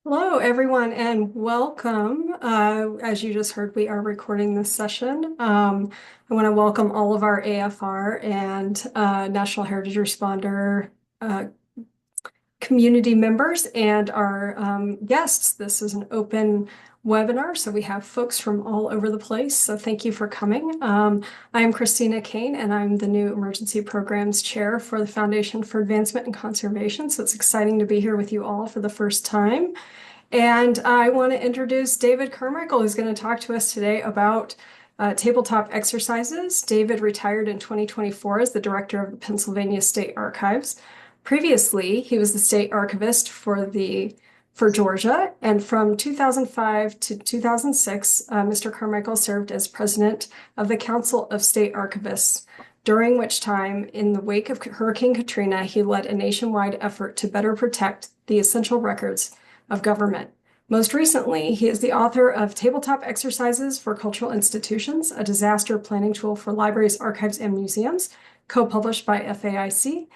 Hello, everyone, and welcome. As you just heard, we are recording this session. I want to welcome all of our AFR and National Heritage Responder uh, community members and our guests. This is an open webinar, so we have folks from all over the place. So thank you for coming. I am Christina Kane, and I'm the new Emergency Programs Chair for the Foundation for Advancement and Conservation. So it's exciting to be here with you all for the first time. And I want to introduce David Carmicheal, who's going to talk to us today about tabletop exercises. David retired in 2024 as the director of the Pennsylvania State Archives. Previously, he was the state archivist for Georgia, and from 2005 to 2006, Mr. Carmicheal served as president of the Council of State Archivists, during which time, in the wake of Hurricane Katrina, he led a nationwide effort to better protect the essential records of government. Most recently, he is the author of Tabletop Exercises for Cultural Institutions, a disaster planning tool for libraries, archives, and museums, co-published by FAIC.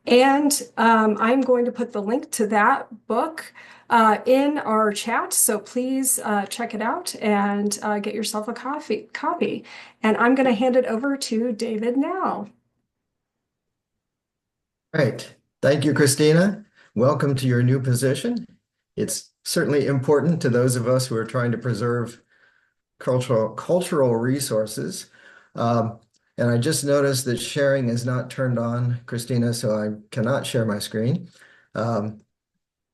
And I'm going to put the link to that book in our chat, so please check it out and get yourself a copy. And I'm going to hand it over to David now. Right. Thank you, Christina. Welcome to your new position. It's certainly important to those of us who are trying to preserve cultural resources. And I just noticed that sharing is not turned on, Christina, so I cannot share my screen.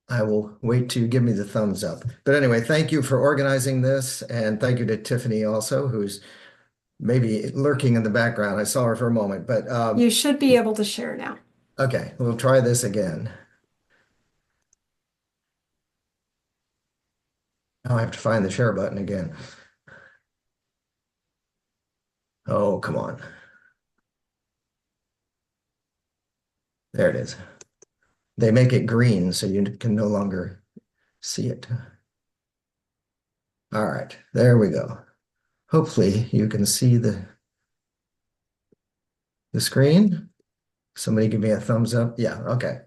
I will wait till you give me the thumbs up. But anyway, thank you for organizing this, and thank you to Tiffany also, who's maybe lurking in the background. I saw her for a moment, but you should be able to share now. Okay, we'll try this again. Now I have to find the share button again. Oh, come on. There it is. They make it green so you can no longer see it. All right, there we go. Hopefully you can see the screen. Somebody give me a thumbs up. Yeah, okay.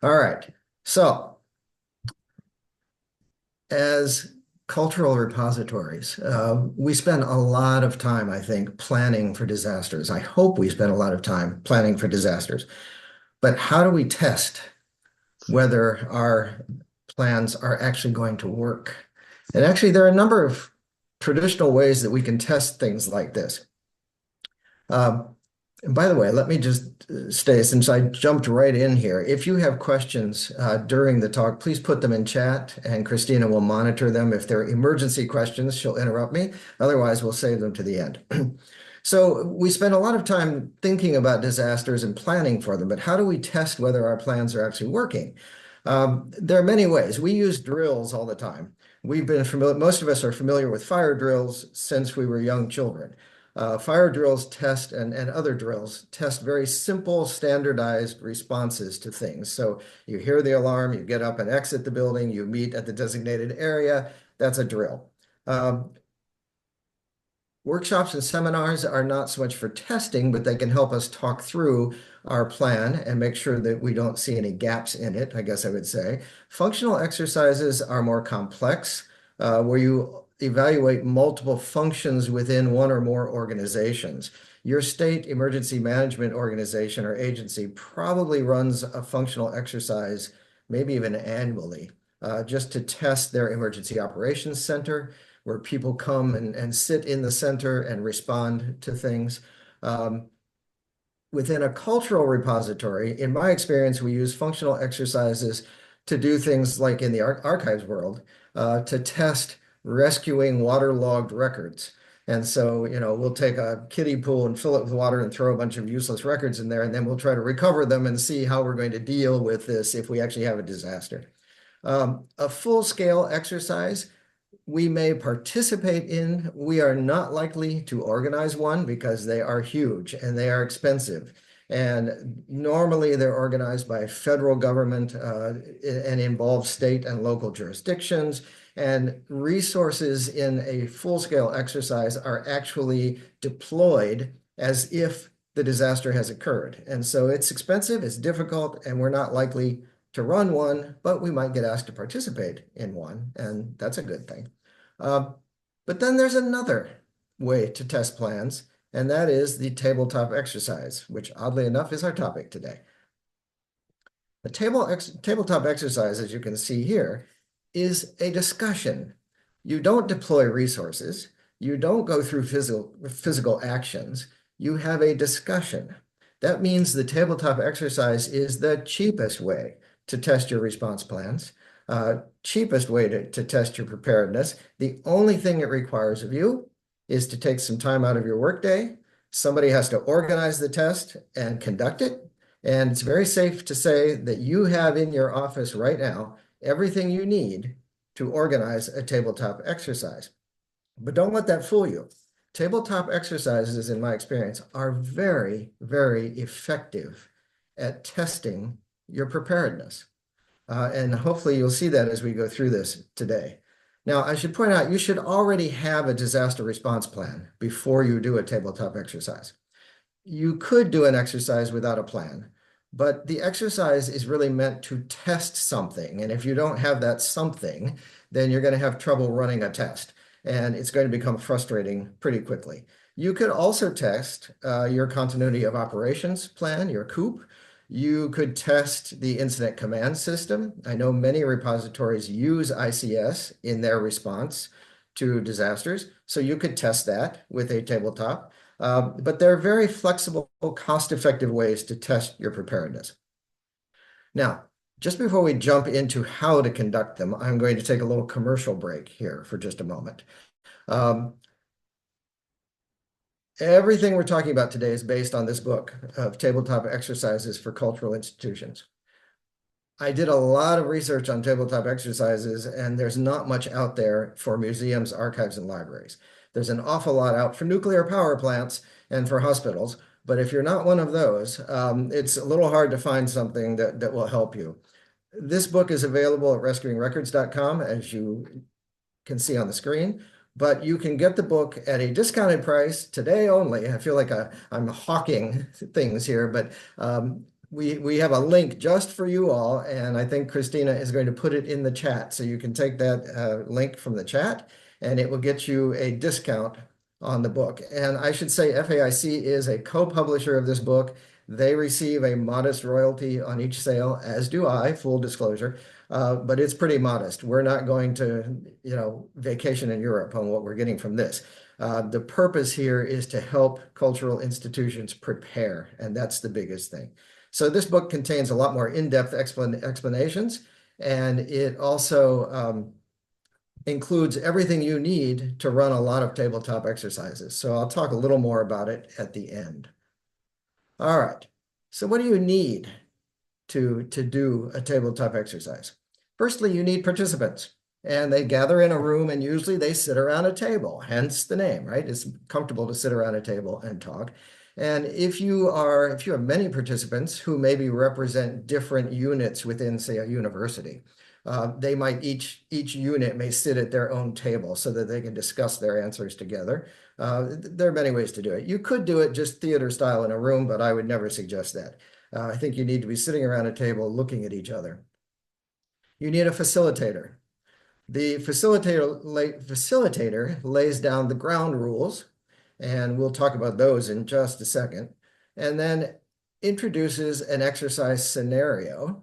All right. So as cultural repositories, we spend a lot of time, I think, planning for disasters. I hope we spend a lot of time planning for disasters. But how do we test whether our plans are actually going to work? And actually, there are a number of traditional ways that we can test things like this. And by the way, let me just say, since I jumped right in here, if you have questions during the talk, please put them in chat and Christina will monitor them. If they're emergency questions, she'll interrupt me. Otherwise, we'll save them to the end. So we spend a lot of time thinking about disasters and planning for them, but how do we test whether our plans are actually working? There are many ways. We use drills all the time. We've been familiar, most of us are familiar with fire drills since we were young children. Fire drills test and other drills test very simple, standardized responses to things. So you hear the alarm, you get up and exit the building, you meet at the designated area. That's a drill. Workshops and seminars are not so much for testing, but they can help us talk through our plan and make sure that we don't see any gaps in it, I guess I would say. Functional exercises are more complex, where you evaluate multiple functions within one or more organizations. Your state emergency management organization or agency probably runs a functional exercise, maybe even annually, just to test their emergency operations center, where people come and sit in the center and respond to things. Within a cultural repository, in my experience, we use functional exercises to do things like in the archives world, to test rescuing waterlogged records. And so, we'll take a kiddie pool and fill it with water and throw a bunch of useless records in there, and then we'll try to recover them and see how we're going to deal with this if we actually have a disaster. A full-scale exercise we may participate in. We are not likely to organize one because they are huge and they are expensive. And normally they're organized by federal government and involve state and local jurisdictions. And resources in a full-scale exercise are actually deployed as if the disaster has occurred. And so it's expensive, it's difficult, and we're not likely to run one, but we might get asked to participate in one, and that's a good thing. Uh, but then there's another way to test plans, and that is the tabletop exercise, which oddly enough is our topic today. The tabletop exercise, as you can see here, is a discussion. You don't deploy resources. You don't go through physical actions. You have a discussion. That means the tabletop exercise is the cheapest way to test your response plans, cheapest way to test your preparedness. The only thing it requires of you is to take some time out of your workday. Somebody has to organize the test and conduct it. And it's very safe to say that you have in your office right now everything you need to organize a tabletop exercise. But don't let that fool you. Tabletop exercises, in my experience, are very, very effective at testing your preparedness. And hopefully you'll see that as we go through this today. Now, I should point out, you should already have a disaster response plan before you do a tabletop exercise. You could do an exercise without a plan, but the exercise is really meant to test something. And if you don't have that something, then you're going to have trouble running a test, and it's going to become frustrating pretty quickly. You could also test your continuity of operations plan, your COOP. You could test the incident command system. I know many repositories use ICS in their response to disasters, so you could test that with a tabletop. But they're very flexible, cost-effective ways to test your preparedness. Now, just before we jump into how to conduct them, I'm going to take a little commercial break here for just a moment. Everything we're talking about today is based on this book of tabletop exercises for cultural institutions. I did a lot of research on tabletop exercises, and there's not much out there for museums, archives, and libraries. There's an awful lot out for nuclear power plants and for hospitals, but if you're not one of those, it's a little hard to find something that will help you. This book is available at rescuingrecords.com, as you can see on the screen, but you can get the book at a discounted price today only. I feel like I'm hawking things here, but we have a link just for you all, and I think Christina is going to put it in the chat. So you can take that link from the chat, and it will get you a discount on the book. And I should say FAIC is a co-publisher of this book. They receive a modest royalty on each sale, as do I, full disclosure. But it's pretty modest. We're not going to, vacation in Europe on what we're getting from this. The purpose here is to help cultural institutions prepare, and that's the biggest thing. So this book contains a lot more in-depth explanations, and it also includes everything you need to run a lot of tabletop exercises. So I'll talk a little more about it at the end. All right, so what do you need to do a tabletop exercise? Firstly, you need participants, and they gather in a room, and usually they sit around a table, hence the name, right? It's comfortable to sit around a table and talk. And if you have many participants who maybe represent different units within, say, a university, they might each unit may sit at their own table so that they can discuss their answers together. There are many ways to do it. You could do it just theater style in a room, but I would never suggest that. I think you need to be sitting around a table looking at each other. You need a facilitator. The facilitator lays down the ground rules, and we'll talk about those in just a second, and then introduces an exercise scenario,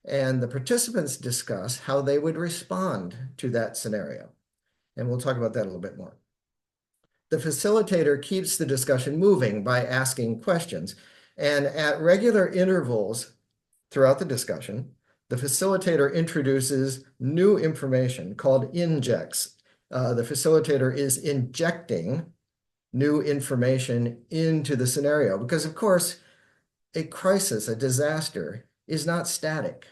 and the participants discuss how they would respond to that scenario. And we'll talk about that a little bit more. The facilitator keeps the discussion moving by asking questions, and at regular intervals throughout the discussion, the facilitator introduces new information called injects. The facilitator is injecting new information into the scenario because, of course, a crisis, a disaster, is not static.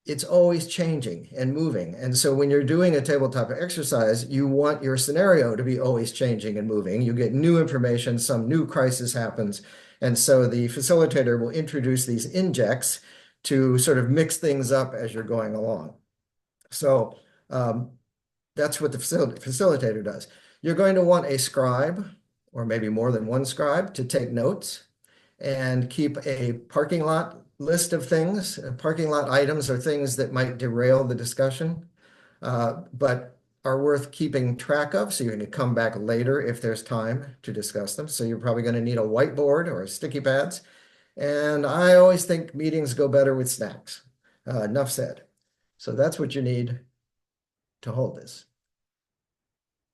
It's always changing and moving. And so when you're doing a tabletop exercise, you want your scenario to be always changing and moving. You get new information, some new crisis happens. And so the facilitator will introduce these injects to sort of mix things up as you're going along. So that's what the facilitator does. You're going to want a scribe, or maybe more than one scribe, to take notes and keep a parking lot list of things. Parking lot items are things that might derail the discussion, but are worth keeping track of. So you're going to come back later if there's time to discuss them. So you're probably going to need a whiteboard or sticky pads. And I always think meetings go better with snacks. Enough said. So that's what you need to hold this.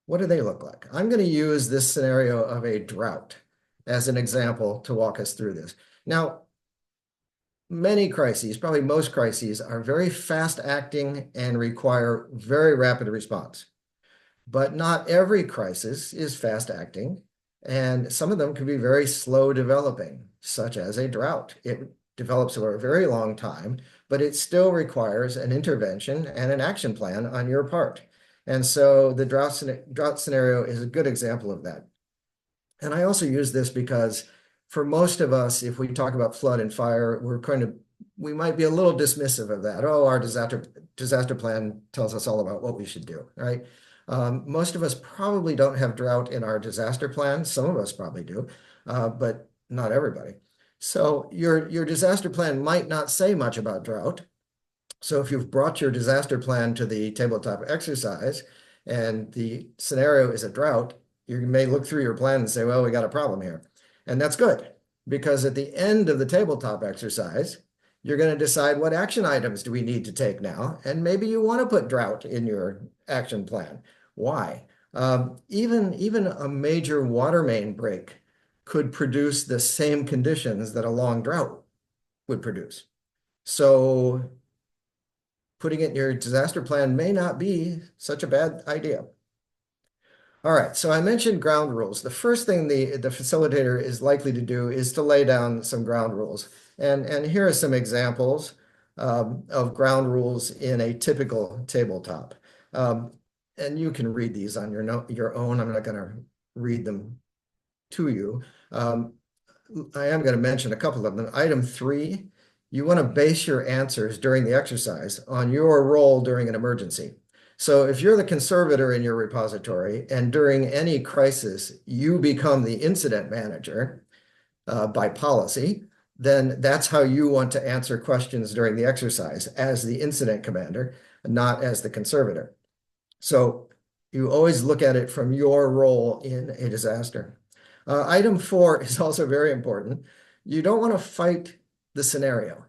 What do they look like? I'm going to use this scenario of a drought as an example to walk us through this. Now, many crises, probably most crises, are very fast acting and require very rapid response. But not every crisis is fast acting, and some of them can be very slow developing, such as a drought. It develops over a very long time, but it still requires an intervention and an action plan on your part. And so the drought scenario is a good example of that. And I also use this because for most of us, if we talk about flood and fire, we might be a little dismissive of that. Oh, our disaster plan tells us all about what we should do, right? Most of us probably don't have drought in our disaster plan. Some of us probably do, but not everybody. So your disaster plan might not say much about drought. So if you've brought your disaster plan to the tabletop exercise and the scenario is a drought, you may look through your plan and say, well, we got a problem here. And that's good, because at the end of the tabletop exercise, you're going to decide what action items do we need to take now. And maybe you want to put drought in your action plan. Why? Even a major water main break could produce the same conditions that a long drought would produce. So putting it in your disaster plan may not be such a bad idea. All right, so I mentioned ground rules. The first thing the facilitator is likely to do is to lay down some ground rules. And here are some examples of ground rules in a typical tabletop. And you can read these on your own. I'm not going to read them to you. I am going to mention a couple of them. Item 3, you want to base your answers during the exercise on your role during an emergency. So if you're the conservator in your repository and during any crisis, you become the incident manager by policy, then that's how you want to answer questions during the exercise as the incident commander, not as the conservator. So you always look at it from your role in a disaster. Item 4 is also very important. You don't want to fight the scenario.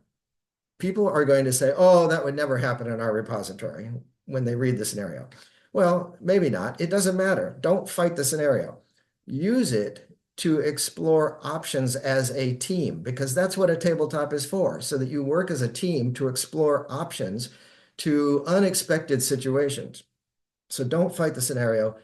People are going to say, oh, that would never happen in our repository when they read the scenario. Well, maybe not. It doesn't matter. Don't fight the scenario. Use it to explore options as a team, because that's what a tabletop is for, so that you work as a team to explore options to unexpected situations. So don't fight the scenario,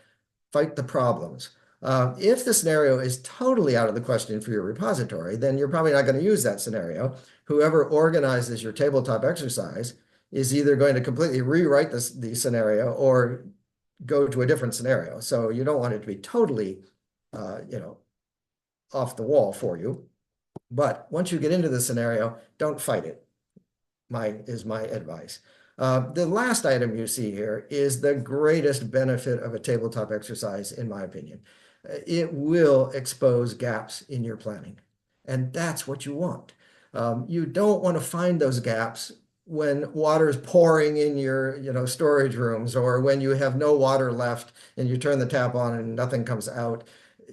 fight the problems. If the scenario is totally out of the question for your repository, then you're probably not going to use that scenario. Whoever organizes your tabletop exercise is either going to completely rewrite the scenario or go to a different scenario. So you don't want it to be totally, off the wall for you. But once you get into the scenario, don't fight it, is my advice. The last item you see here is the greatest benefit of a tabletop exercise, in my opinion. It will expose gaps in your planning, and that's what you want. You don't want to find those gaps when water is pouring in your, storage rooms, or when you have no water left and you turn the tap on and nothing comes out.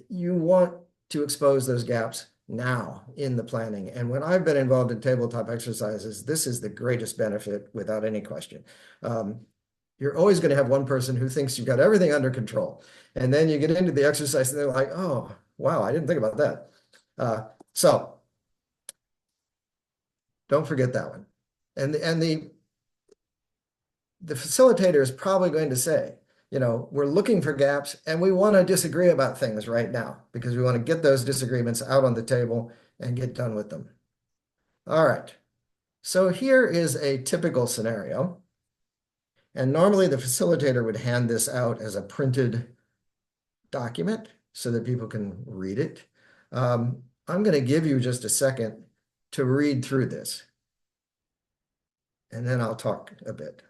You want to expose those gaps now in the planning. And when I've been involved in tabletop exercises, this is the greatest benefit without any question. You're always going to have one person who thinks you've got everything under control. And then you get into the exercise and they're like, oh, wow, I didn't think about that. So don't forget that one. And the facilitator is probably going to say, we're looking for gaps and we want to disagree about things right now because we want to get those disagreements out on the table and get done with them. All right. So here is a typical scenario. And normally the facilitator would hand this out as a printed document so that people can read it. I'm going to give you just a second to read through this, and then I'll talk a bit.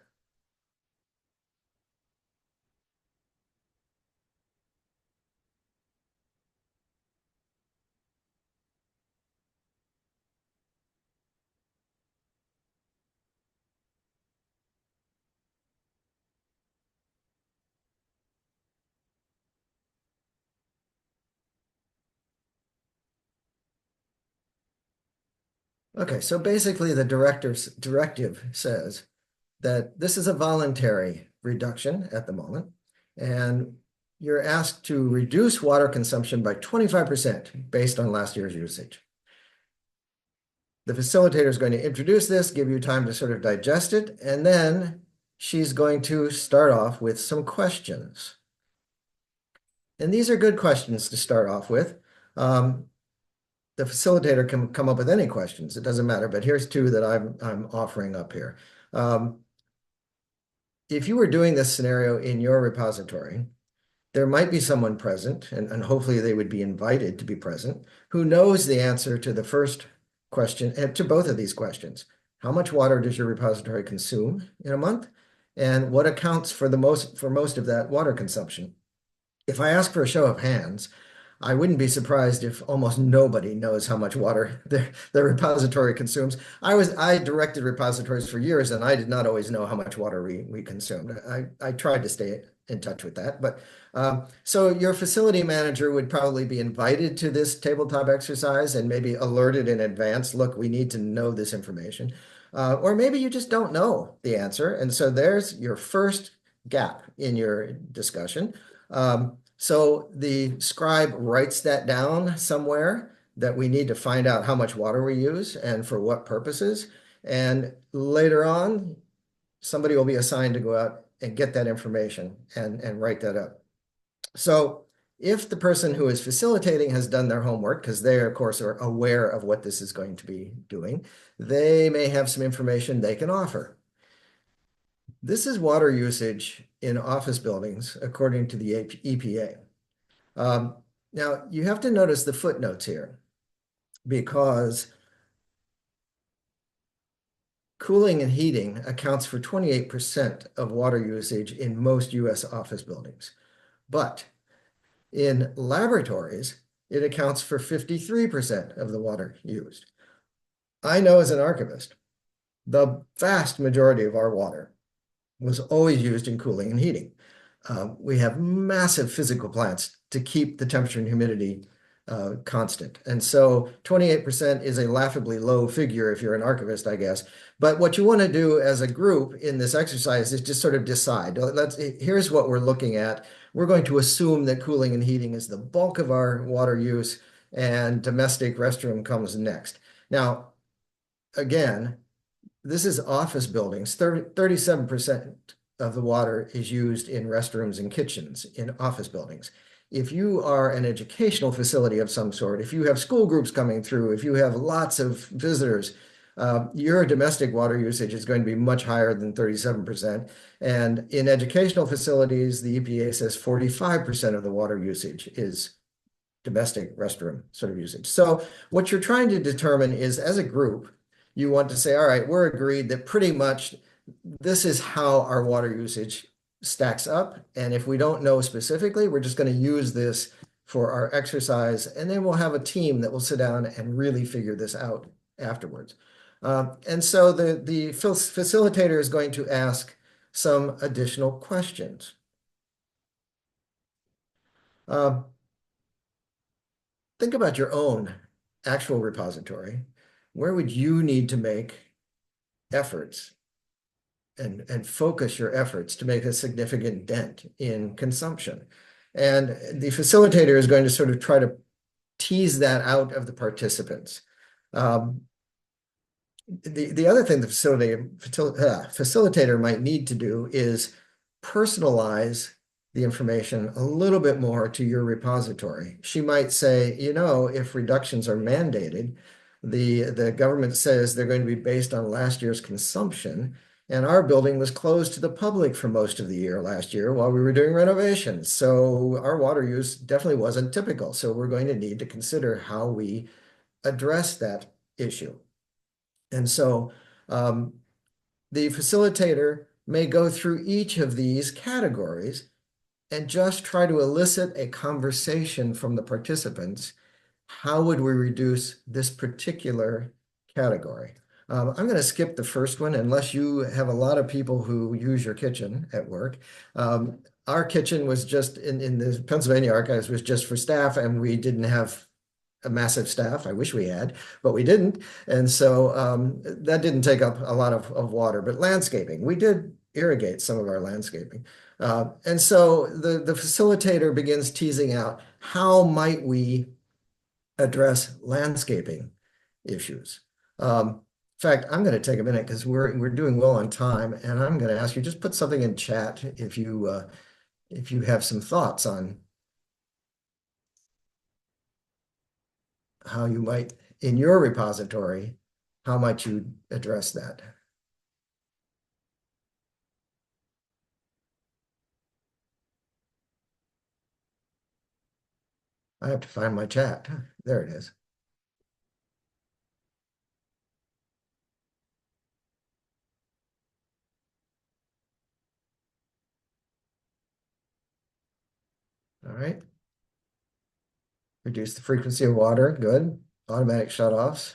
Okay, so basically the director's directive says that this is a voluntary reduction at the moment, and you're asked to reduce water consumption by 25% based on last year's usage. The facilitator is going to introduce this, give you time to sort of digest it, and then she's going to start off with some questions. And these are good questions to start off with. The facilitator can come up with any questions. It doesn't matter, but here's two that I'm offering up here. Um, if you were doing this scenario in your repository, there might be someone present, and hopefully they would be invited to be present, who knows the answer to the first question and to both of these questions. How much water does your repository consume in a month? And what accounts for most of that water consumption? If I ask for a show of hands, I wouldn't be surprised if almost nobody knows how much water their repository consumes. I directed repositories for years, and I did not always know how much water we consumed. I tried to stay in touch with that, but so your facility manager would probably be invited to this tabletop exercise and maybe alerted in advance. Look, we need to know this information, or maybe you just don't know the answer, and so there's your first gap in your discussion. So the scribe writes that down somewhere that we need to find out how much water we use and for what purposes. And later on, somebody will be assigned to go out and get that information and write that up. So if the person who is facilitating has done their homework, because they, of course, are aware of what this is going to be doing, they may have some information they can offer. This is water usage in office buildings, according to the EPA. Now, you have to notice the footnotes here because cooling and heating accounts for 28% of water usage in most US office buildings. But in laboratories, it accounts for 53% of the water used. I know as an archivist, the vast majority of our water was always used in cooling and heating. We have massive physical plants to keep the temperature and humidity constant. And so 28% is a laughably low figure if you're an archivist, I guess. But what you want to do as a group in this exercise is just sort of decide. Here's what we're looking at. We're going to assume that cooling and heating is the bulk of our water use and domestic restroom comes next. Now, again, this is office buildings. 37% of the water is used in restrooms and kitchens in office buildings. If you are an educational facility of some sort, if you have school groups coming through, if you have lots of visitors, your domestic water usage is going to be much higher than 37%. And in educational facilities, the EPA says 45% of the water usage is domestic restroom sort of usage. So what you're trying to determine is, as a group, you want to say, all right, we're agreed that pretty much this is how our water usage stacks up. And if we don't know specifically, we're just going to use this for our exercise. And then we'll have a team that will sit down and really figure this out afterwards. And so the facilitator is going to ask some additional questions. Think about your own actual repository. Where would you need to make efforts and focus your efforts to make a significant dent in consumption? And the facilitator is going to sort of try to tease that out of the participants. The other thing the facilitator might need to do is personalize the information a little bit more to your repository. She might say, you know, if reductions are mandated, the government says they're going to be based on last year's consumption, and our building was closed to the public for most of the year last year while we were doing renovations. So our water use definitely wasn't typical. So we're going to need to consider how we address that issue. And so the facilitator may go through each of these categories and just try to elicit a conversation from the participants. How would we reduce this particular category? I'm going to skip the first one unless you have a lot of people who use your kitchen at work. Our kitchen was just in the Pennsylvania archives was just for staff, and we didn't have a massive staff. I wish we had, but we didn't. And so that didn't take up a lot of water. But landscaping, we did irrigate some of our landscaping. And so the facilitator begins teasing out how might we address landscaping issues. In fact, I'm going to take a minute because we're doing well on time, and I'm going to ask you just put something in chat if you have some thoughts on how you might in your repository, how might you address that? I have to find my chat. There it is. All right. Reduce the frequency of water. Good. Automatic shutoffs.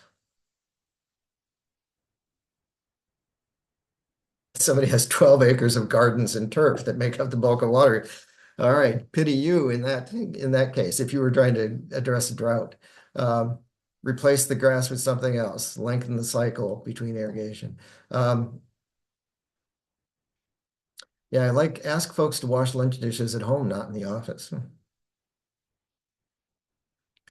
Somebody has 12 acres of gardens and turf that make up the bulk of water. All right, pity you in that case, if you were trying to address a drought. Replace the grass with something else, lengthen the cycle between irrigation. Yeah, I like ask folks to wash lunch dishes at home, not in the office.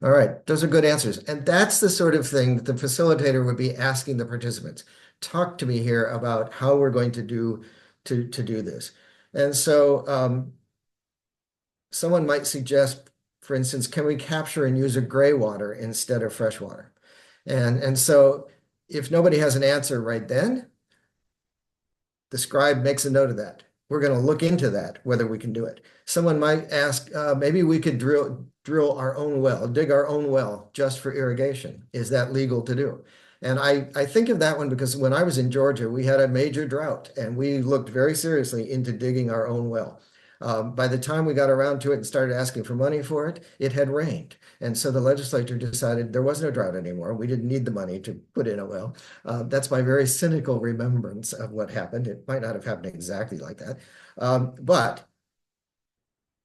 All right, those are good answers. And that's the sort of thing that the facilitator would be asking the participants. Talk to me here about how we're going to do this. And so someone might suggest, for instance, can we capture and use a gray water instead of fresh water? And so if nobody has an answer right then, the scribe makes a note of that. We're going to look into that, whether we can do it. Someone might ask, maybe we could drill our own well, dig our own well just for irrigation. Is that legal to do? And I think of that one because when I was in Georgia, we had a major drought and we looked very seriously into digging our own well. By the time we got around to it and started asking for money for it, it had rained. And so the legislature decided there wasn't a drought anymore. We didn't need the money to put in a well. That's my very cynical remembrance of what happened. It might not have happened exactly like that. But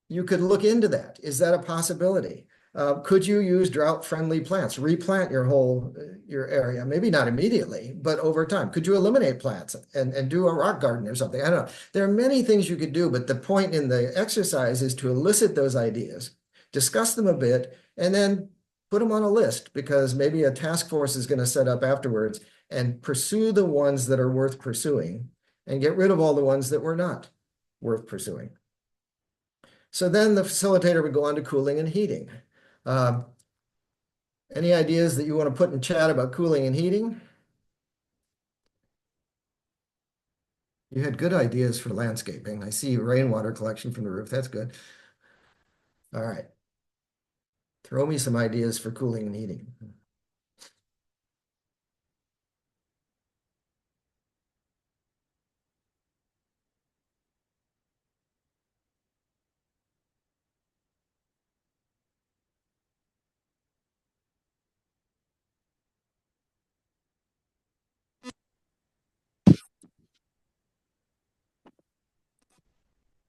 you could look into that. Is that a possibility? Could you use drought-friendly plants? Replant your area, maybe not immediately, but over time. Could you eliminate plants and do a rock garden or something? I don't know. There are many things you could do, but the point in the exercise is to elicit those ideas, discuss them a bit, and then put them on a list because maybe a task force is going to set up afterwards and pursue the ones that are worth pursuing and get rid of all the ones that were not worth pursuing. So then the facilitator would go on to cooling and heating. Any ideas that you want to put in chat about cooling and heating? You had good ideas for landscaping. I see rainwater collection from the roof. That's good. All right. Throw me some ideas for cooling and heating.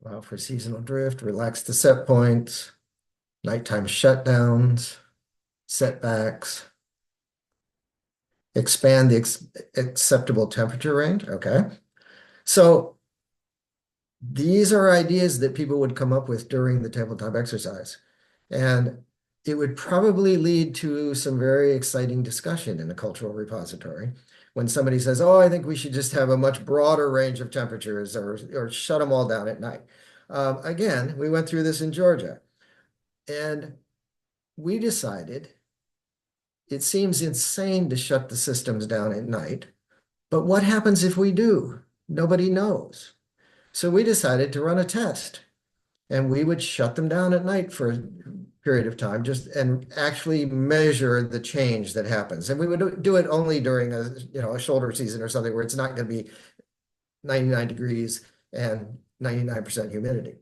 Well, for seasonal drift, relax the set points, nighttime shutdowns, setbacks, expand the acceptable temperature range. Okay. So these are ideas that people would come up with during the tabletop exercise. And it would probably lead to some very exciting discussion in a cultural repository when somebody says, oh, I think we should just have a much broader range of temperatures or shut them all down at night. Again, we went through this in Georgia and we decided it seems insane to shut the systems down at night, but what happens if we do? Nobody knows. So we decided to run a test and we would shut them down at night for a period of time and actually measure the change that happens. And we would do it only during a shoulder season or something where it's not going to be 99 degrees and 99% humidity.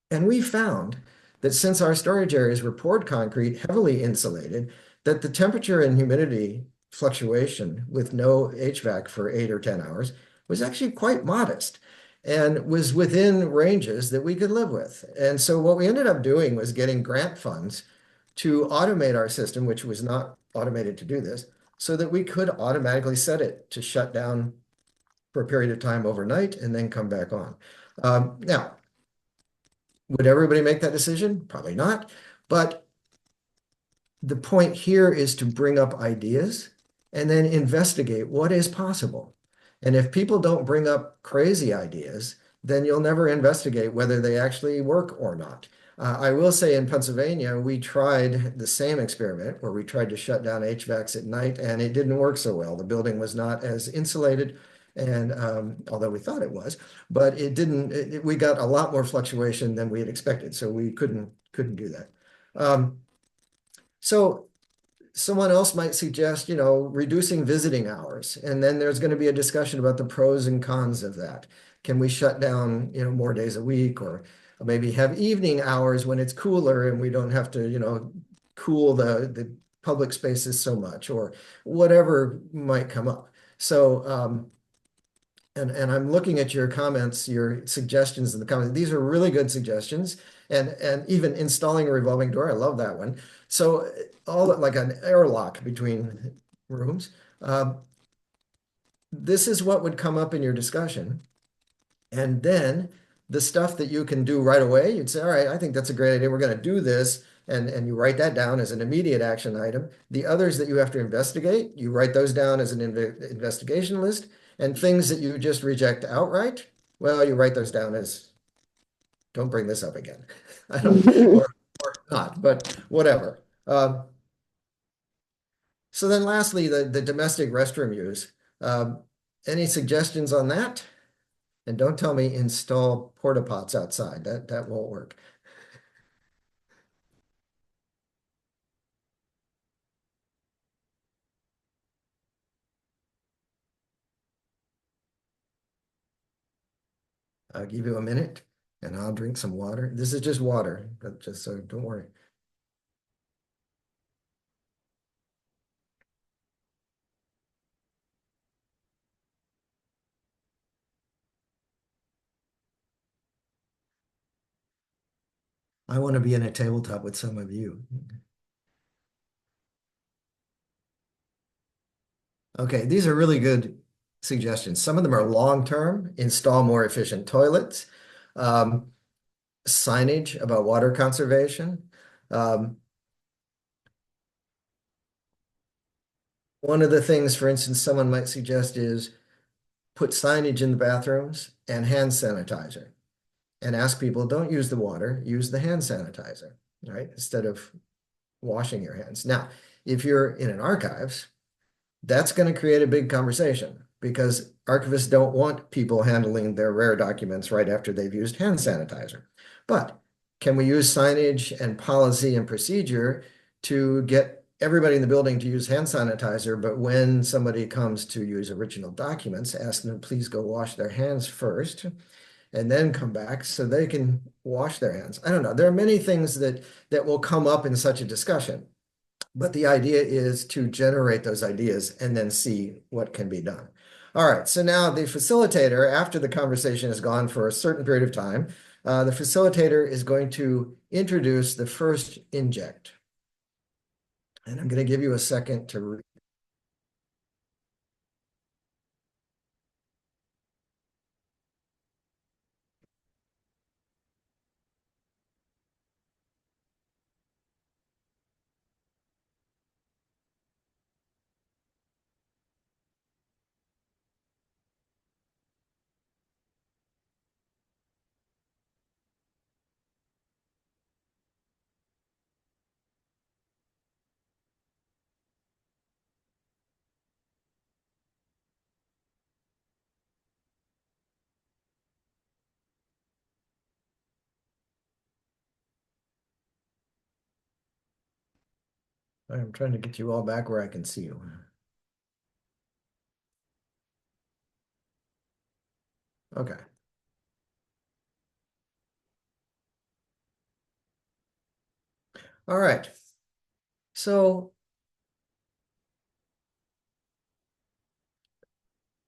And we found that since our storage areas were poured concrete, heavily insulated, that the temperature and humidity fluctuation with no HVAC for 8 or 10 hours was actually quite modest and was within ranges that we could live with. And so what we ended up doing was getting grant funds to automate our system, which was not automated to do this, so that we could automatically set it to shut down for a period of time overnight and then come back on. Now, would everybody make that decision? Probably not. But the point here is to bring up ideas and then investigate what is possible. And if people don't bring up crazy ideas, then you'll never investigate whether they actually work or not. I will say in Pennsylvania, we tried the same experiment where we tried to shut down HVACs at night, and it didn't work so well. The building was not as insulated, and although we thought it was, but it didn't. We got a lot more fluctuation than we had expected, so we couldn't do that. So someone else might suggest, reducing visiting hours. And then there's going to be a discussion about the pros and cons of that. Can we shut down, more days a week, or maybe have evening hours when it's cooler and we don't have to, cool the public spaces so much, or whatever might come up. So, and I'm looking at your comments, your suggestions in the comments. These are really good suggestions. And even installing a revolving door, I love that one. So all like an airlock between rooms. This is what would come up in your discussion. And then the stuff that you can do right away, you'd say, all right, I think that's a great idea. We're going to do this. And you write that down as an immediate action item. The others that you have to investigate, you write those down as an investigation list. And things that you just reject outright, well, you write those down as don't bring this up again. I don't, or not, but whatever. So then lastly, the domestic restroom use. Any suggestions on that? And don't tell me install porta pots outside. That won't work. I'll give you a minute and I'll drink some water. This is just water, but just so don't worry. I want to be in a tabletop with some of you. Okay, these are really good suggestions. Some of them are long-term, install more efficient toilets, signage about water conservation. One of the things, for instance, someone might suggest is put signage in the bathrooms and hand sanitizer and ask people, don't use the water, use the hand sanitizer, right? Instead of washing your hands. Now, if you're in an archives, that's going to create a big conversation because archivists don't want people handling their rare documents right after they've used hand sanitizer. But can we use signage and policy and procedure to get everybody in the building to use hand sanitizer, but when somebody comes to use original documents, ask them to please go wash their hands first and then come back so they can wash their hands. I don't know. There are many things that will come up in such a discussion. But the idea is to generate those ideas and then see what can be done. All right, so now the facilitator, after the conversation has gone for a certain period of time, the facilitator is going to introduce the first inject. And I'm going to give you a second to read. I'm trying to get you all back where I can see you. Okay. All right. So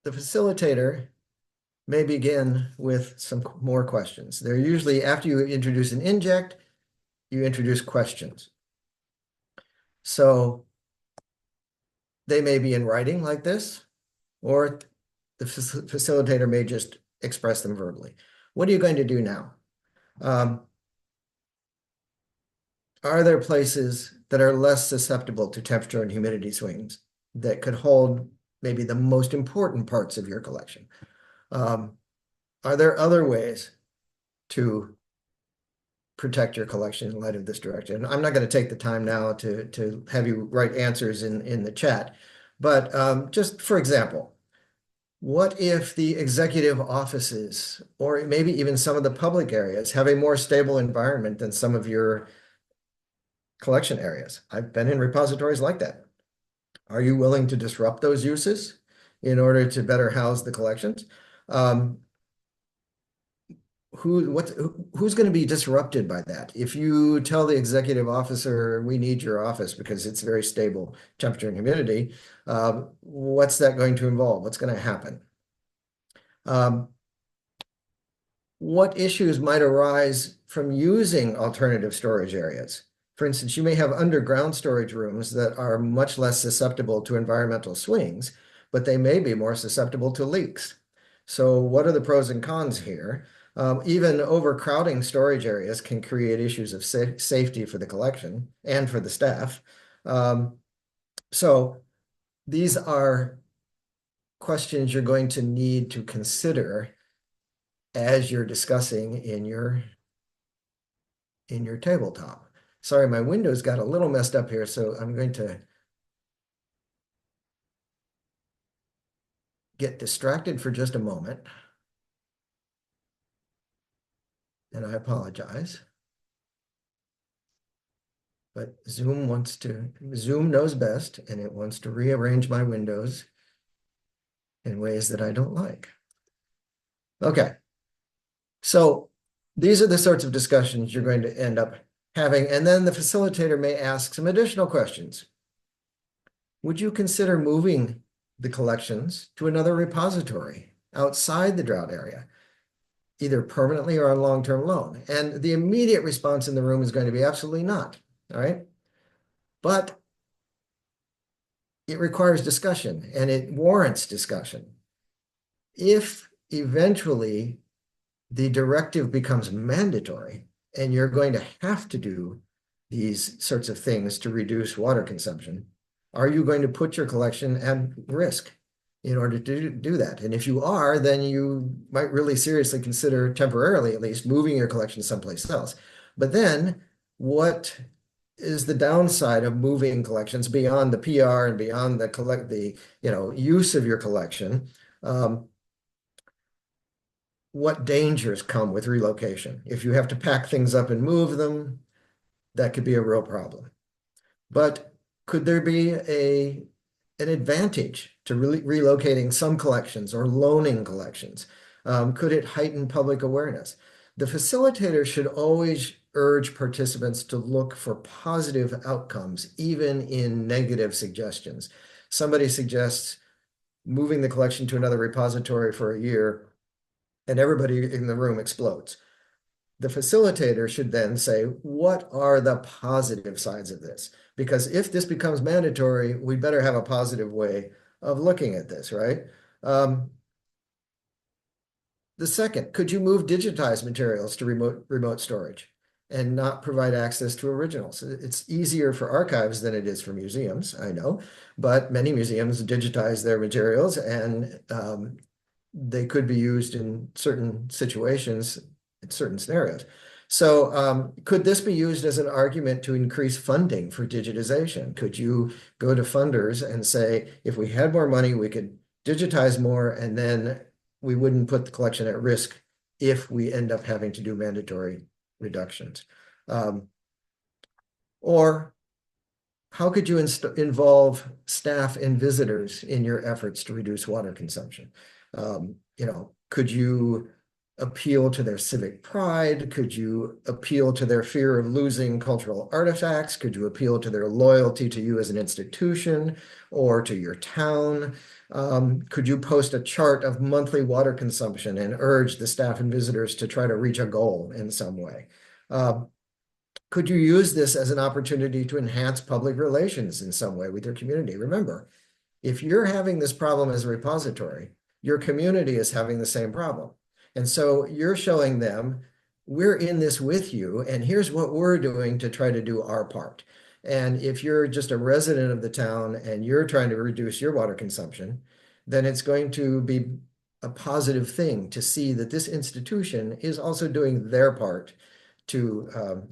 the facilitator may begin with some more questions. They're usually, after you introduce an inject, you introduce questions. So they may be in writing like this, or the facilitator may just express them verbally. What are you going to do now? Um, are there places that are less susceptible to temperature and humidity swings that could hold maybe the most important parts of your collection? Are there other ways to protect your collection in light of this direction? I'm not going to take the time now to have you write answers in the chat, but just for example, what if the executive offices, or maybe even some of the public areas, have a more stable environment than some of your collection areas? I've been in repositories like that. Are you willing to disrupt those uses in order to better house the collections? Um, who's going to be disrupted by that? If you tell the executive officer, we need your office because it's very stable temperature and humidity, what's that going to involve? What's going to happen? Um, what issues might arise from using alternative storage areas? For instance, you may have underground storage rooms that are much less susceptible to environmental swings, but they may be more susceptible to leaks. So what are the pros and cons here? Even overcrowding storage areas can create issues of safety for the collection and for the staff. So these are questions you're going to need to consider as you're discussing in your tabletop. Sorry, my windows got a little messed up here, so I'm going to get distracted for just a moment. And I apologize. But Zoom knows best, and it wants to rearrange my windows in ways that I don't like. Okay. So these are the sorts of discussions you're going to end up having. And then the facilitator may ask some additional questions. Would you consider moving the collections to another repository outside the drought area, either permanently or on long-term loan? And the immediate response in the room is going to be absolutely not, all right? But it requires discussion, and it warrants discussion. If eventually the directive becomes mandatory and you're going to have to do these sorts of things to reduce water consumption, are you going to put your collection at risk in order to do that? And if you are, then you might really seriously consider, temporarily at least, moving your collection someplace else. But then what is the downside of moving collections beyond the PR and beyond the use of your collection? What dangers come with relocation? If you have to pack things up and move them, that could be a real problem. But could there be an advantage to relocating some collections or loaning collections? Could it heighten public awareness? The facilitator should always urge participants to look for positive outcomes, even in negative suggestions. Somebody suggests moving the collection to another repository for a year, and everybody in the room explodes. The facilitator should then say, what are the positive sides of this? Because if this becomes mandatory, we better have a positive way of looking at this, right? The second, could you move digitized materials to remote storage and not provide access to originals? It's easier for archives than it is for museums, I know, but many museums digitize their materials, and they could be used in certain situations, in certain scenarios. So could this be used as an argument to increase funding for digitization? Could you go to funders and say, if we had more money, we could digitize more, and then we wouldn't put the collection at risk if we end up having to do mandatory reductions? Or how could you involve staff and visitors in your efforts to reduce water consumption? Could you appeal to their civic pride? Could you appeal to their fear of losing cultural artifacts? Could you appeal to their loyalty to you as an institution or to your town? Could you post a chart of monthly water consumption and urge the staff and visitors to try to reach a goal in some way? Could you use this as an opportunity to enhance public relations in some way with your community? Remember, if you're having this problem as a repository, your community is having the same problem. And so you're showing them, we're in this with you, and here's what we're doing to try to do our part. And if you're just a resident of the town and you're trying to reduce your water consumption, then it's going to be a positive thing to see that this institution is also doing their part to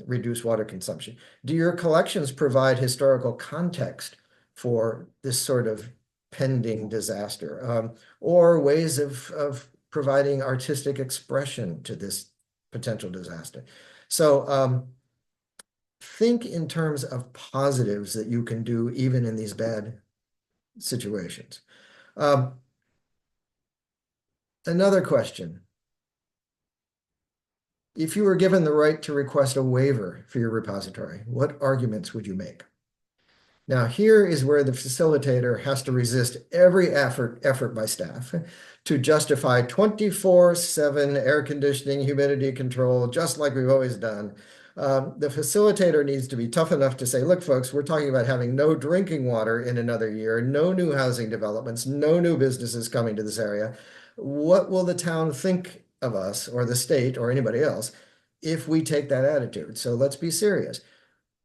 reduce water consumption. Do your collections provide historical context for this sort of pending disaster, or ways of providing artistic expression to this potential disaster? So think in terms of positives that you can do even in these bad situations. Another question. If you were given the right to request a waiver for your repository, what arguments would you make? Now, here is where the facilitator has to resist every effort by staff to justify 24/7 air conditioning, humidity control, just like we've always done. The facilitator needs to be tough enough to say, look, folks, we're talking about having no drinking water in another year, no new housing developments, no new businesses coming to this area. What will the town think of us, or the state, or anybody else, if we take that attitude? So let's be serious.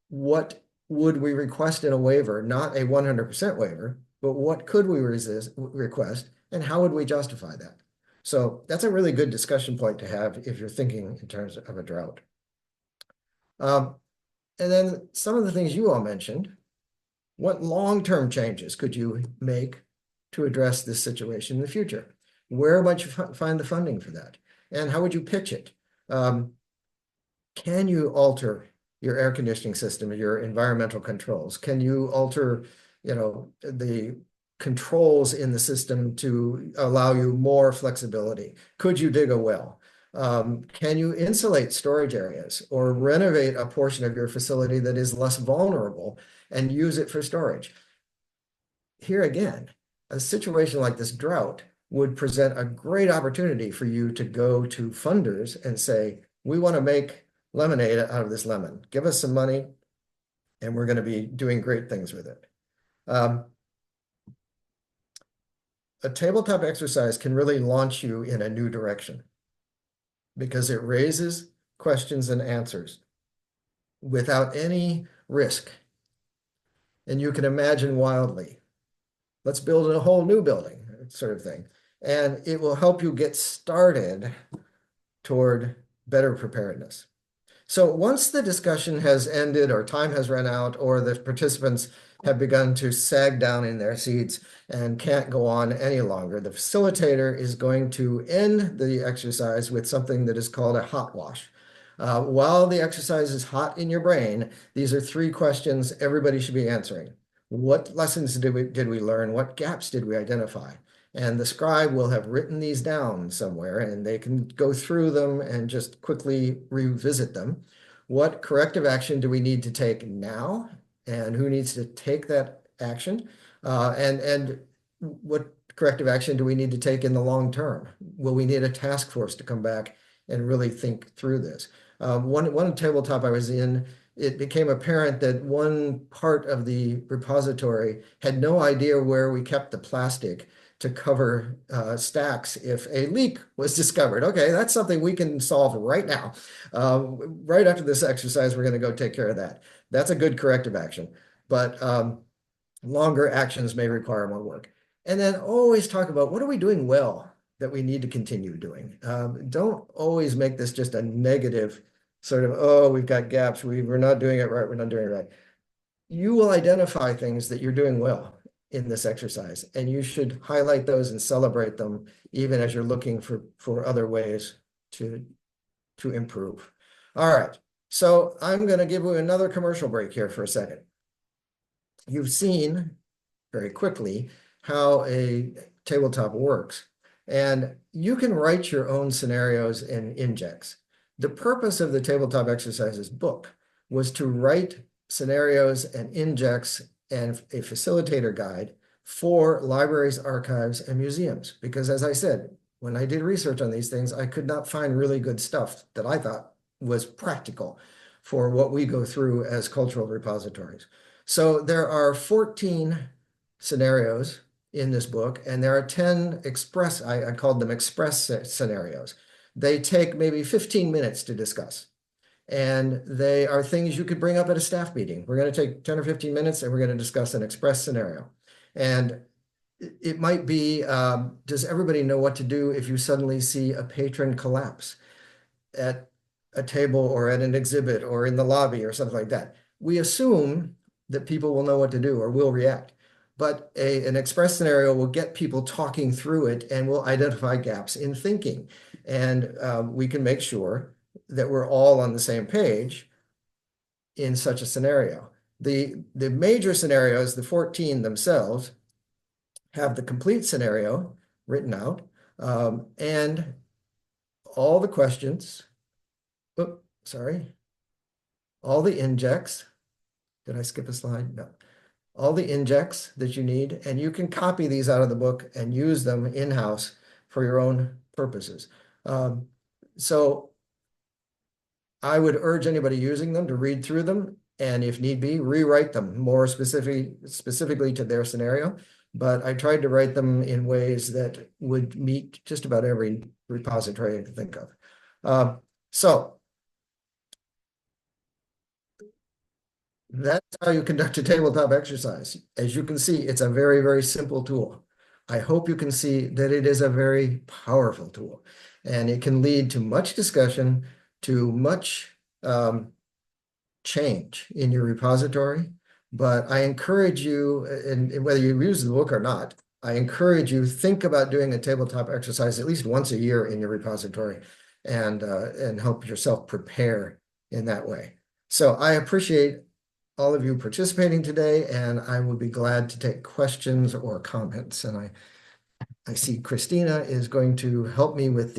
What would we request in a waiver? Not a 100% waiver, but what could we request, and how would we justify that? So that's a really good discussion point to have if you're thinking in terms of a drought. And then some of the things you all mentioned, what long-term changes could you make to address this situation in the future? Where might you find the funding for that? And how would you pitch it? Can you alter your air conditioning system, your environmental controls? Can you alter, the controls in the system to allow you more flexibility? Could you dig a well? Can you insulate storage areas or renovate a portion of your facility that is less vulnerable and use it for storage? Here again, a situation like this drought would present a great opportunity for you to go to funders and say, we want to make lemonade out of this lemon. Give us some money, and we're going to be doing great things with it. A tabletop exercise can really launch you in a new direction because it raises questions and answers without any risk. And you can imagine wildly. Let's build a whole new building, sort of thing. And it will help you get started toward better preparedness. So once the discussion has ended, or time has run out, or the participants have begun to sag down in their seats and can't go on any longer, the facilitator is going to end the exercise with something that is called a hot wash. While the exercise is hot in your brain, these are 3 questions everybody should be answering. What lessons did we learn? What gaps did we identify? And the scribe will have written these down somewhere, and they can go through them and just quickly revisit them. What corrective action do we need to take now? And who needs to take that action? And what corrective action do we need to take in the long term? Will we need a task force to come back and really think through this? One tabletop I was in, it became apparent that one part of the repository had no idea where we kept the plastic to cover stacks if a leak was discovered. Okay, that's something we can solve right now. Right after this exercise, we're going to go take care of that. That's a good corrective action, but longer actions may require more work. And then always talk about what are we doing well that we need to continue doing. Don't always make this just a negative sort of, oh, we've got gaps, we're not doing it right, we're not doing it right. You will identify things that you're doing well in this exercise, and you should highlight those and celebrate them even as you're looking for other ways to improve. All right, so I'm going to give you another commercial break here for a second. You've seen very quickly how a tabletop works, and you can write your own scenarios and injects. The purpose of the tabletop exercises book was to write scenarios and injects and a facilitator guide for libraries, archives, and museums. Because as I said, when I did research on these things, I could not find really good stuff that I thought was practical. for what we go through as cultural repositories. So there are 14 scenarios in this book, and there are 10 express, I called them express scenarios. They take maybe 15 minutes to discuss. And they are things you could bring up at a staff meeting. We're going to take 10 or 15 minutes and we're going to discuss an express scenario. And it might be, does everybody know what to do if you suddenly see a patron collapse at a table or at an exhibit or in the lobby or something like that? We assume that people will know what to do or will react. But an express scenario will get people talking through it and will identify gaps in thinking. And we can make sure that we're all on the same page in such a scenario. The major scenarios, the 14 themselves, have the complete scenario written out, and all the questions, all the injects. Did I skip a slide? No. All the injects that you need, and you can copy these out of the book and use them in-house for your own purposes. So I would urge anybody using them to read through them, and if need be, rewrite them more specifically to their scenario. But I tried to write them in ways that would meet just about every repository I could think of. So that's how you conduct a tabletop exercise. As you can see, it's a very, very simple tool. I hope you can see that it is a very powerful tool, and it can lead to much discussion, to much change in your repository. But I encourage you, and whether you use the book or not, I encourage you, think about doing a tabletop exercise at least once a year in your repository and help yourself prepare in that way. So I appreciate all of you participating today, and I would be glad to take questions or comments. And I see Christina is going to help me with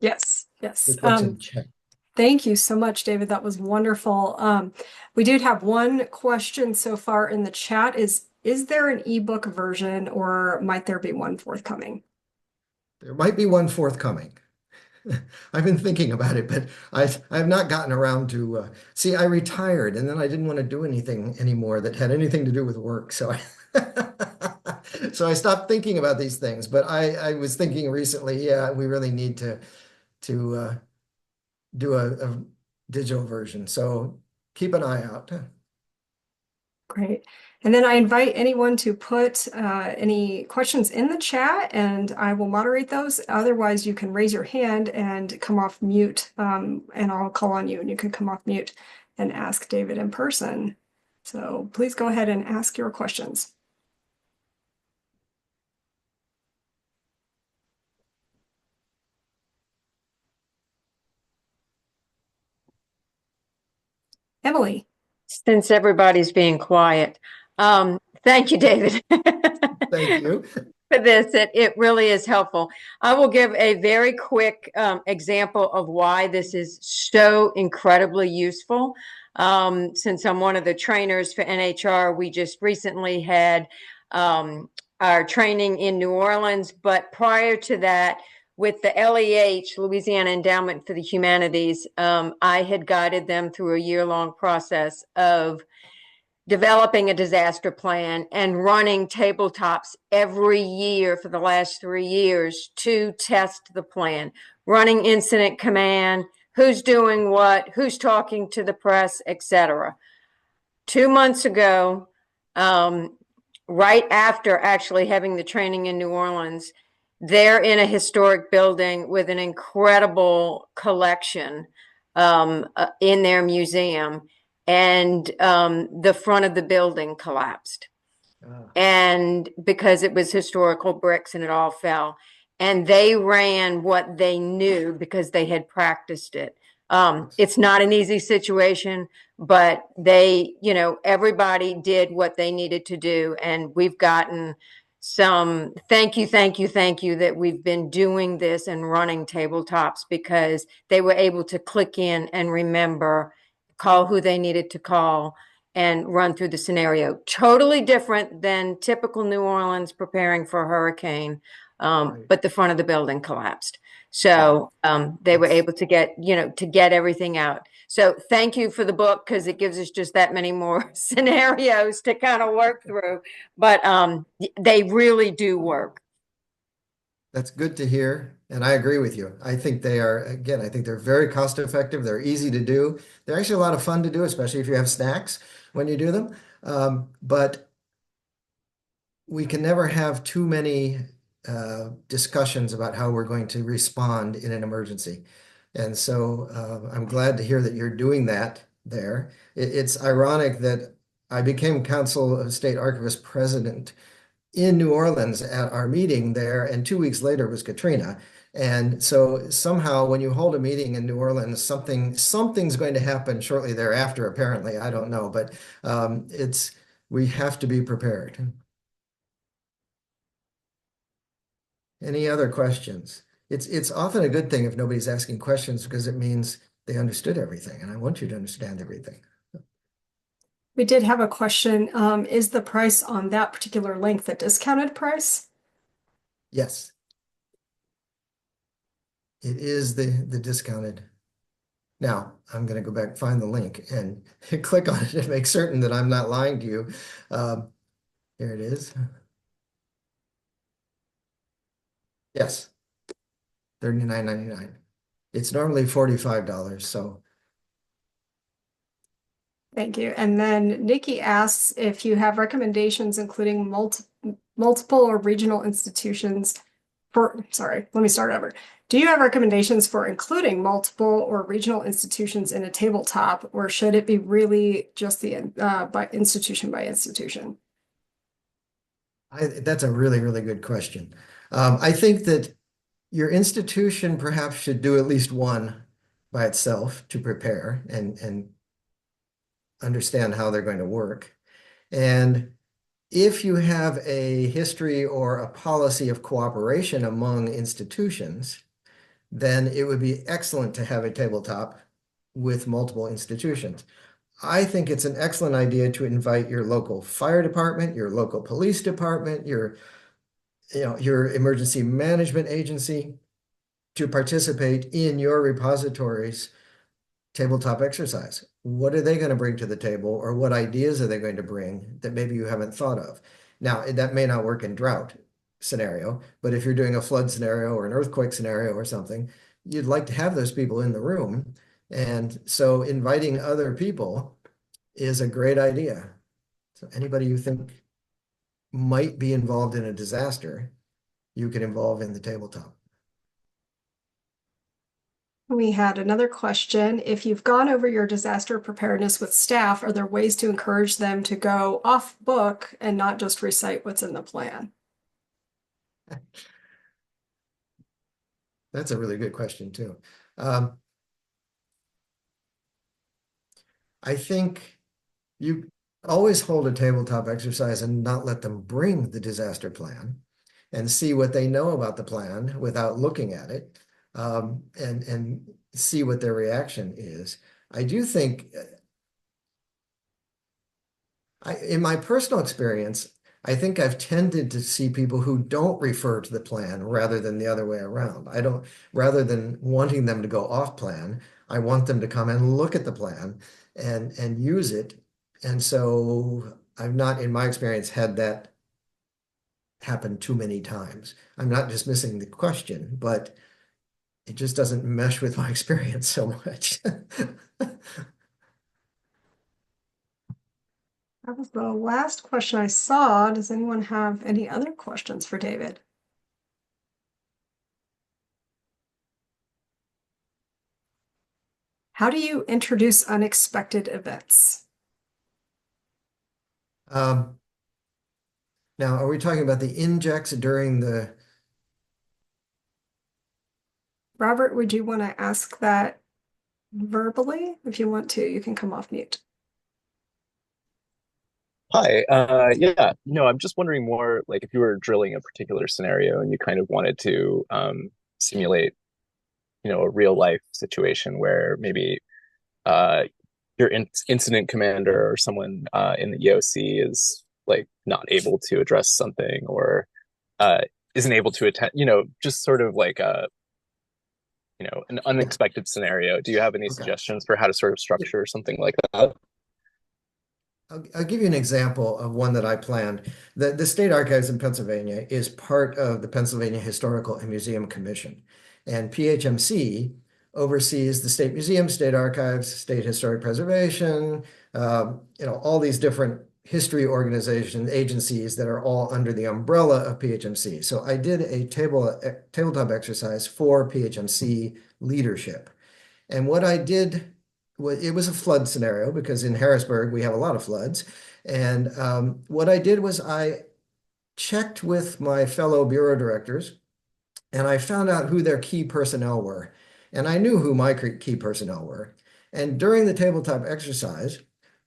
Yes. with what's in chat. Thank you so much, David. That was wonderful. We did have one question so far in the chat. Is there an ebook version, or might there be one forthcoming? There might be one forthcoming. I've been thinking about it, but I've not gotten around to see, I retired and then I didn't want to do anything anymore that had anything to do with work. So so I stopped thinking about these things. But I was thinking recently, yeah, we really need to do a digital version. So keep an eye out. Great. And then I invite anyone to put any questions in the chat, and I will moderate those. Otherwise, you can raise your hand and come off mute, and I'll call on you, and you can come off mute and ask David in person. So please go ahead and ask your questions. Emily. Since everybody's being quiet. Thank you, David. Thank you. For this. It really is helpful. I will give a very quick example of why this is so incredibly useful. Since I'm one of the trainers for NHR, we just recently had our training in New Orleans, but prior to that, with the LEH, Louisiana Endowment for the Humanities, I had guided them through a year-long process of developing a disaster plan and running tabletops every year for the last 3 years to test the plan, running incident command, who's doing what, who's talking to the press, etc. 2 months ago, right after actually having the training in New Orleans, they're in a historic building with an incredible collection in their museum, and the front of the building collapsed. And because it was historical bricks and it all fell, and they ran what they knew because they had practiced it. It's not an easy situation, but they, everybody did what they needed to do. And we've gotten some thank you that we've been doing this and running tabletops, because they were able to click in and remember, call who they needed to call, and run through the scenario. Totally different than typical New Orleans preparing for a hurricane. Right. but the front of the building collapsed. So they were able to get everything out. So thank you for the book, because it gives us just that many more scenarios to kind of work through. But they really do work. That's good to hear. And I agree with you. I think they are, again, I think they're very cost effective. They're easy to do. They're actually a lot of fun to do, especially if you have snacks when you do them. But we can never have too many discussions about how we're going to respond in an emergency. And so I'm glad to hear that you're doing that there. It's ironic that I became Council of State Archivist president in New Orleans at our meeting there, and 2 weeks later was Katrina. And so somehow when you hold a meeting in New Orleans, something's going to happen shortly thereafter, apparently. I don't know, but we have to be prepared. Any other questions? It's often a good thing if nobody's asking questions, because it means they understood everything, and I want you to understand everything. We did have a question. Is the price on that particular link the discounted price? Yes. It is the discounted. Now, I'm going to go back, find the link, and click on it and make certain that I'm not lying to you. Here it is. Yes, $39.99. It's normally $45, so. Thank you. And then Nikki asks if you have recommendations including multiple or regional institutions sorry, let me start over. Do you have recommendations for including multiple or regional institutions in a tabletop, or should it be really just the by institution? That's a really, really good question. I think that your institution perhaps should do at least one by itself to prepare and understand how they're going to work. And if you have a history or a policy of cooperation among institutions, then it would be excellent to have a tabletop with multiple institutions. I think it's an excellent idea to invite your local fire department, your local police department, your emergency management agency to participate in your repository's tabletop exercise. What are they going to bring to the table, or what ideas are they going to bring that maybe you haven't thought of? Now, that may not work in drought scenario, but if you're doing a flood scenario or an earthquake scenario or something, you'd like to have those people in the room. And so inviting other people is a great idea. So anybody you think might be involved in a disaster, you can involve in the tabletop. We had another question. If you've gone over your disaster preparedness with staff, are there ways to encourage them to go off book and not just recite what's in the plan? That's a really good question too. I think you always hold a tabletop exercise and not let them bring the disaster plan and see what they know about the plan without looking at it, and see what their reaction is. I do think, in my personal experience, I think I've tended to see people who don't refer to the plan rather than the other way around. Rather than wanting them to go off plan, I want them to come and look at the plan and use it. And so I've not, in my experience, had that happen too many times. I'm not dismissing the question, but it just doesn't mesh with my experience so much. That was the last question I saw. Does anyone have any other questions for David? How do you introduce unexpected events? Now, are we talking about the injects during the? Robert, would you want to ask that verbally? If you want to, you can come off mute. Hi, yeah, I'm just wondering more like if you were drilling a particular scenario and you kind of wanted to simulate, a real life situation where maybe uh, your incident commander or someone in the EOC is like not able to address something, or isn't able to attend, just sort of like an Yeah. unexpected scenario. Do you have any Okay. suggestions for how to sort of structure something like that? I'll give you an example of one that I planned. The State Archives in Pennsylvania is part of the Pennsylvania Historical and Museum Commission. And PHMC oversees the State Museum, State Archives, State Historic Preservation, all these different history organizations, agencies that are all under the umbrella of PHMC. So I did a tabletop exercise for PHMC leadership. And what I did it was a flood scenario because in Harrisburg we have a lot of floods. And what I did was I checked with my fellow bureau directors and I found out who their key personnel were. And I knew who my key personnel were. And during the tabletop exercise,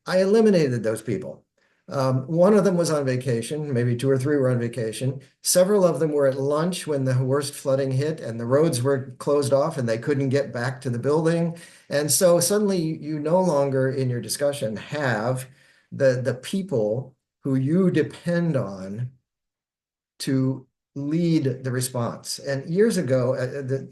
I eliminated those people. One of them was on vacation, maybe two or three were on vacation. Several of them were at lunch when the worst flooding hit and the roads were closed off and they couldn't get back to the building. And so suddenly you no longer in your discussion have the people who you depend on to lead the response. And years ago,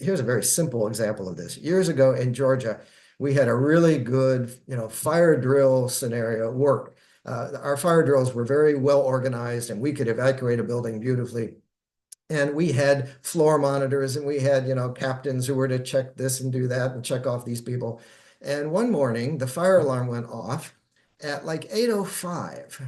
here's a very simple example of this. Years ago in Georgia, we had a really good, fire drill scenario work. Our fire drills were very well organized and we could evacuate a building beautifully. And we had floor monitors and we had, captains who were to check this and do that and check off these people. And one morning, the fire alarm went off at like 8:05.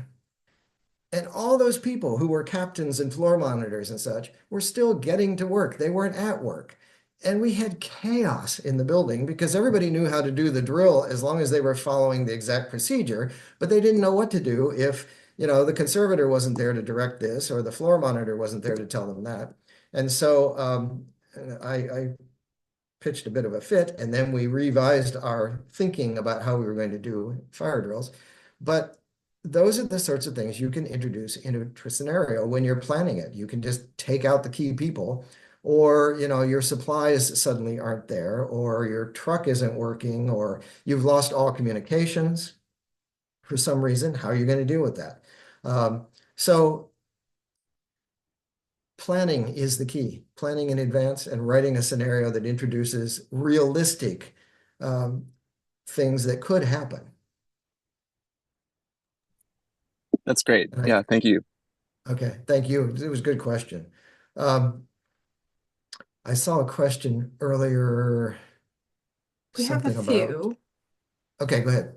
And all those people who were captains and floor monitors and such were still getting to work. They weren't at work. And we had chaos in the building because everybody knew how to do the drill as long as they were following the exact procedure, but they didn't know what to do if, the conservator wasn't there to direct this or the floor monitor wasn't there to tell them that. And so I pitched a bit of a fit, and then we revised our thinking about how we were going to do fire drills. But those are the sorts of things you can introduce into a scenario when you're planning it. You can just take out the key people, or your supplies suddenly aren't there, or your truck isn't working, or you've lost all communications for some reason. How are you going to deal with that? So planning is the key. Planning in advance and writing a scenario that introduces realistic things that could happen. That's great. Yeah, thank you. Okay, thank you. It was a good question. I saw a question earlier, We have a something about. few. Okay, go ahead.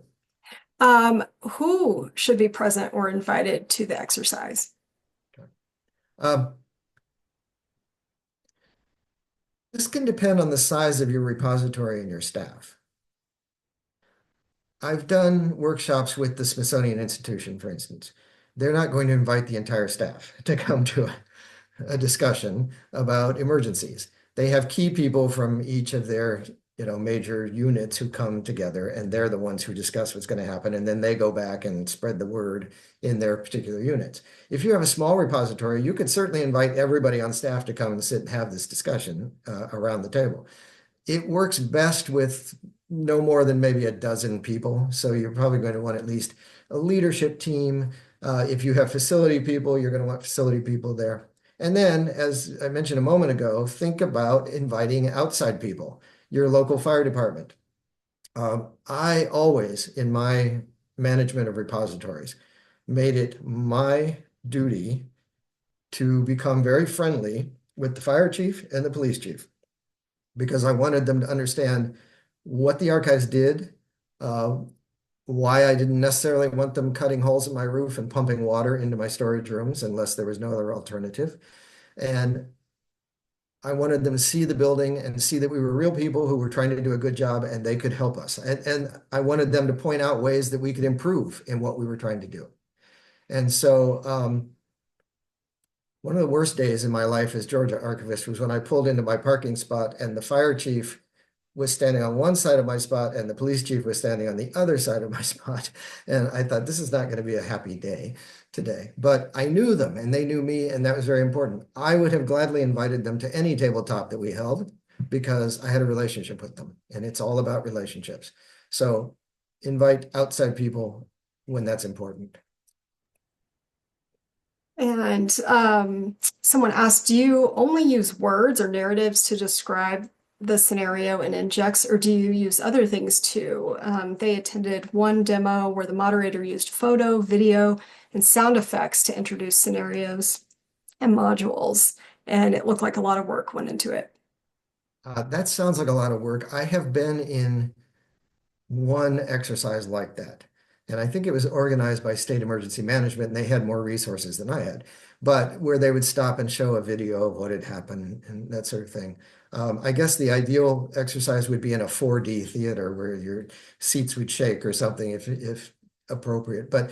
Who should be present or invited to the exercise? This can depend on the size of your repository and your staff. I've done workshops with the Smithsonian Institution, for instance. They're not going to invite the entire staff to come to a discussion about emergencies. They have key people from each of their major units who come together, and they're the ones who discuss what's going to happen, and then they go back and spread the word in their particular units. If you have a small repository, you could certainly invite everybody on staff to come and sit and have this discussion around the table. It works best with no more than maybe a dozen people, so you're probably going to want at least a leadership team. If you have facility people, you're going to want facility people there. And then, as I mentioned a moment ago, think about inviting outside people, your local fire department. I always, in my management of repositories, made it my duty to become very friendly with the fire chief and the police chief because I wanted them to understand what the archives did, why I didn't necessarily want them cutting holes in my roof and pumping water into my storage rooms unless there was no other alternative. And I wanted them to see the building and see that we were real people who were trying to do a good job and they could help us. And I wanted them to point out ways that we could improve in what we were trying to do. And so one of the worst days in my life as Georgia archivist was when I pulled into my parking spot and the fire chief was standing on one side of my spot and the police chief was standing on the other side of my spot. And I thought, this is not going to be a happy day today. But I knew them and they knew me, and that was very important. I would have gladly invited them to any tabletop that we held because I had a relationship with them, and it's all about relationships. So invite outside people when that's important. And someone asked, do you only use words or narratives to describe the scenario in injects, or do you use other things too? They attended one demo where the moderator used photo, video, and sound effects to introduce scenarios and modules, and it looked like a lot of work went into it. That sounds like a lot of work. I have been in one exercise like that. And I think it was organized by State Emergency Management, and they had more resources than I had, but where they would stop and show a video of what had happened and that sort of thing. I guess the ideal exercise would be in a 4D theater where your seats would shake or something if appropriate. But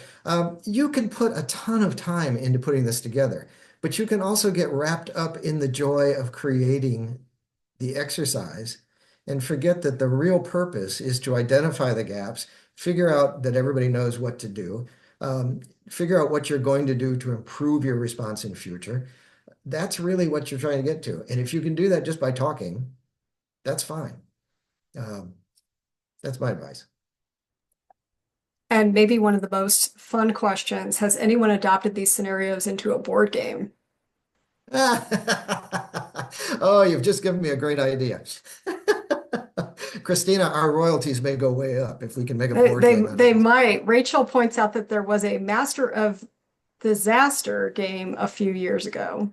you can put a ton of time into putting this together, but you can also get wrapped up in the joy of creating the exercise and forget that the real purpose is to identify the gaps, figure out that everybody knows what to do, figure out what you're going to do to improve your response in future. That's really what you're trying to get to. And if you can do that just by talking, that's fine. That's my advice. And maybe one of the most fun questions, has anyone adopted these scenarios into a board game? Oh, you've just given me a great idea. Christina, our royalties may go way up if we can make a board game out of They this. might. Rachel points out that there was a Master of Disaster game a few years ago.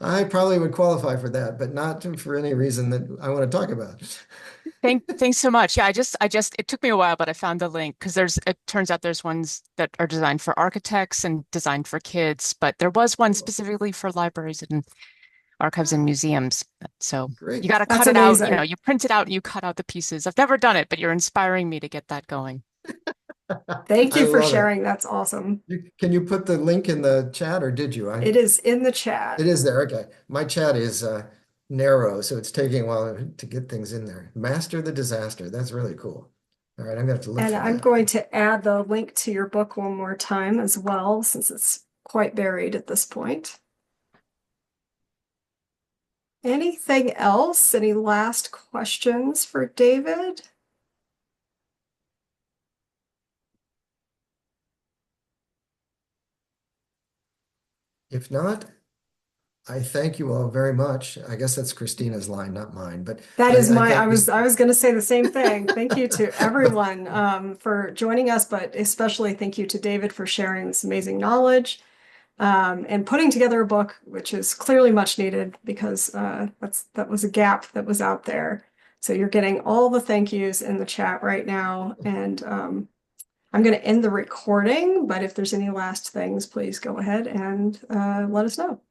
I probably would qualify for that, but not for any reason that I want to talk about. Thanks so much. Yeah, it took me a while, but I found the link because it turns out there's ones that are designed for architects and designed for kids, but there was one specifically for libraries and archives and museums. So Great. you got to That's cut it out, amazing. you print it out and you cut out the pieces. I've never done it, but you're inspiring me to get that going. Thank I you for love it. sharing. That's awesome. Can you put the link in the chat or did you? It is in the chat. It is there. Okay. My chat is narrow, so it's taking a while to get things in there. Master the disaster. That's really cool. All right, I'm gonna have to look And for I'm that. going to add the link to your book one more time as well, since it's quite buried at this point. Anything else? Any last questions for David? If not, I thank you all very much. I guess that's Christina's line, not mine, but That is I thank I you. was going to say the same thing. Thank you to everyone for joining us, but especially thank you to David for sharing this amazing knowledge and putting together a book, which is clearly much needed because that was a gap that was out there. So you're getting all the thank yous in the chat right now, and I'm going to end the recording. But if there's any last things, please go ahead and let us know.